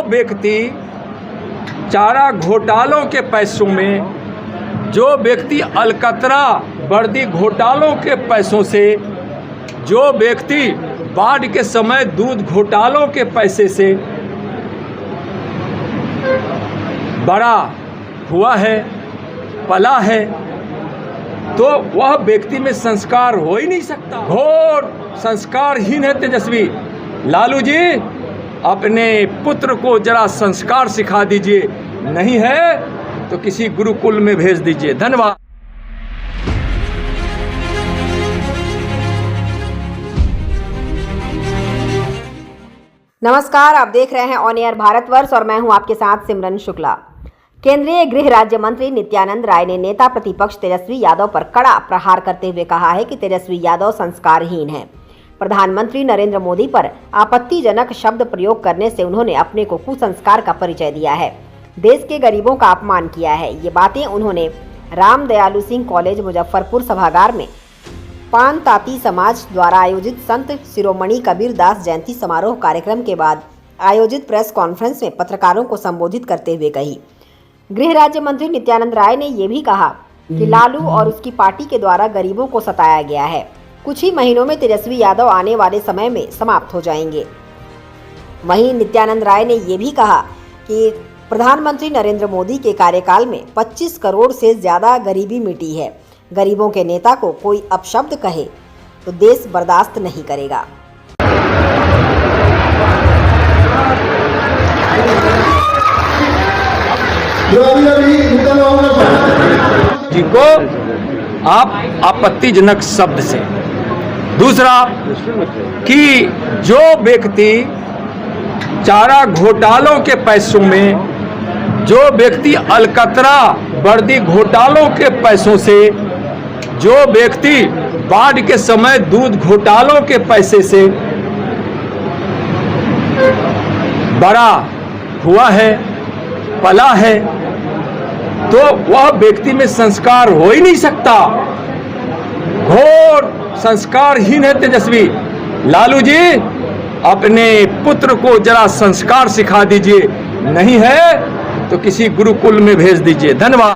व्यक्ति चारा घोटालों के पैसों में, जो व्यक्ति अलकतरा वर्दी घोटालों के पैसों से, जो व्यक्ति बाढ़ के समय दूध घोटालों के पैसे से बड़ा हुआ है, पला है, तो वह व्यक्ति में संस्कार हो ही नहीं सकता। घोर संस्कारहीन है तेजस्वी। लालू जी, अपने पुत्र को जरा संस्कार सिखा दीजिए, नहीं है तो किसी गुरुकुल में भेज दीजिए। धन्यवाद। नमस्कार, आप देख रहे हैं ऑन एयर भारतवर्ष और मैं हूं आपके साथ सिमरन शुक्ला। केंद्रीय गृह राज्य मंत्री नित्यानंद राय ने नेता प्रतिपक्ष तेजस्वी यादव पर कड़ा प्रहार करते हुए कहा है कि तेजस्वी यादव संस्कारहीन हैं। प्रधानमंत्री नरेंद्र मोदी पर आपत्तिजनक शब्द प्रयोग करने से उन्होंने अपने को कुसंस्कार का परिचय दिया है, देश के गरीबों का अपमान किया है। ये बातें उन्होंने राम दयालु सिंह कॉलेज मुजफ्फरपुर सभागार में पान ताती समाज द्वारा आयोजित संत शिरोमणि कबीर दास जयंती समारोह कार्यक्रम के बाद आयोजित प्रेस कॉन्फ्रेंस में पत्रकारों को संबोधित करते हुए कही। गृह राज्य मंत्री नित्यानंद राय ने यह भी कहा कि लालू और उसकी पार्टी के द्वारा गरीबों को सताया गया है। कुछ ही महीनों में तेजस्वी यादव आने वाले समय में समाप्त हो जाएंगे। वहीं नित्यानंद राय ने यह भी कहा कि प्रधानमंत्री नरेंद्र मोदी के कार्यकाल में 25 करोड़ से ज्यादा गरीबी मिटी है। गरीबों के नेता को कोई अपशब्द कहे तो देश बर्दाश्त नहीं करेगा। जिनको आप आपत्तिजनक शब्द से, दूसरा कि जो व्यक्ति चारा घोटालों के पैसों में, जो व्यक्ति अलकतरा वर्दी घोटालों के पैसों से, जो व्यक्ति बाढ़ के समय दूध घोटालों के पैसे से बड़ा हुआ है, पला है, तो वह व्यक्ति में संस्कार हो ही नहीं सकता। घोर संस्कारहीन है तेजस्वी। लालू जी, अपने पुत्र को जरा संस्कार सिखा दीजिए, नहीं है तो किसी गुरुकुल में भेज दीजिए। धन्यवाद।